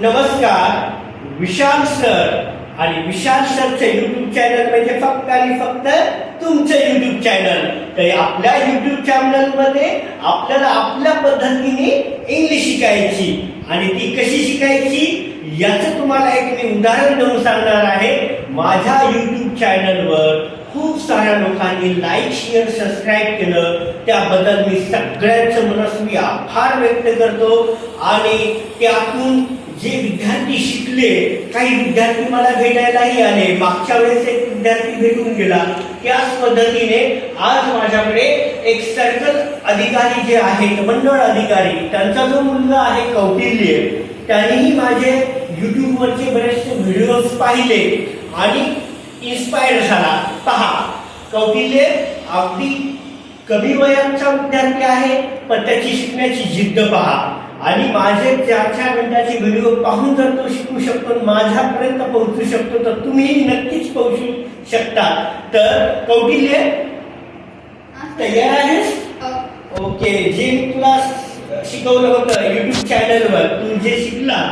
नमस्कार, विशाल सर आणि विशाल सरचं YouTube channel म्हणजे फक्त आणि फक्त तुमचं युट्यूब चॅनल. तर आपल्या युट्यूब चॅनल मध्ये आपल्याला आपल्या पद्धतीने इंग्लिश शिकायची आणि ती कशी शिकायची याचं तुम्हाला एक मी उदाहरण देऊन सांगणार आहे. माझ्या युट्यूब चॅनलवर खूप साऱ्या लोकांनी लाईक शेअर सबस्क्राईब केलं, त्याबद्दल मी सगळ्यांचं मनस्वी आभार व्यक्त करतो. आणि त्यातून जे विद्यार्थी शिकले, काही विद्यार्थी मला भेटायलाही आले. मागच्या वेळेस एक विद्यार्थी भेटून गेला. त्याच पद्धतीने आज माझ्याकडे एक सर्कल अधिकारी जे आहेत, मंडळ अधिकारी, त्यांचा जो मुलगा आहे कौटिल्य, त्यांनीही माझे युट्यूबवरचे बरेचसे व्हिडिओज पाहिले आणि इन्स्पायर झाला. पहा, कौटिल्य अगदी कमी वयाचा विद्यार्थी आहे, पण त्याची शिकण्याची जिद्द पहा. आणि माझे 4-4 मिनिटाचे व्हिडिओ पाहून जर तो शिकू शकतो, माझ्यापर्यंत पोहोचू शकतो, तर तुम्ही नक्कीच पोहोचू शकता. तर कौटिल्य, तयार आहेस? ओके. जे मी तुला शिकवलं होतं युट्यूब चॅनलवर, तू जे शिकला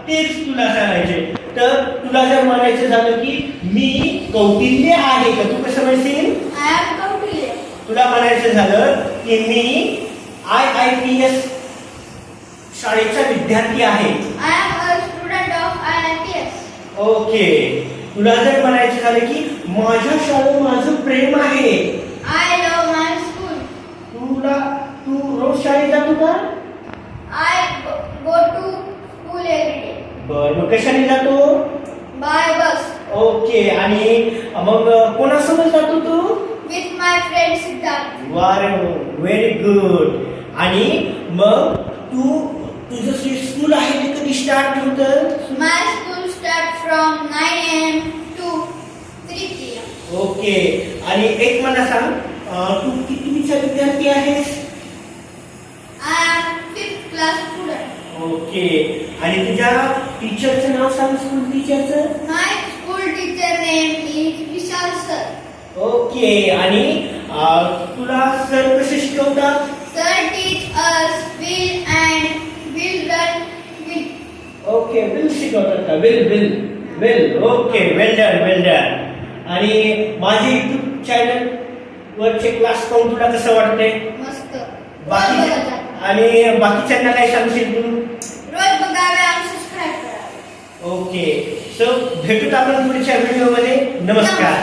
तेच तुला सांगायचे. तर तुला जर म्हणायचं झालं की मी कौटिल्य आहे, का तू कसं म्हणशील? तुला म्हणायचं झालं की मी IIPS शाळेचा विद्यार्थी आहे. ओके. तुला जर म्हणायचं झालं की माझ्या शाळेत माझं प्रेम आहे. तू रोज शाळेत जातो का? बर, मग कशाने जातो? By bus. ओके. आणि मग कोणासोबत जातो तू? With my friend Siddharth. Very good. आणि मग तुझं स्कूल आहे ते कधी स्टार्ट होतं? My school start from 9 AM to 3 PM. Okay. आणि एक मला सांग, तू कितवीचा विद्यार्थी आहेस? I am 5th class student. Okay. आणि तुझ्या टीचरचं नाव सांग, स्कूल टीचरचं. My school teacher name is Vishal sir. Okay. आणि तुला सर कसे शिकवतात? Sir teach us will and will run will. Okay. Will शिकवतात का? विल. ओके. Well done. आणि माझे युट्यूब चॅनल वरचे क्लास पाहून तुला कसं वाटतंय? मस्त. आणि बाकीच्यांना काय सांगशील तू? रोज बघावे आणि सबस्क्राईब करावे. ओके. सो भेटूत आपण पुढच्या व्हिडिओमध्ये. नमस्कार.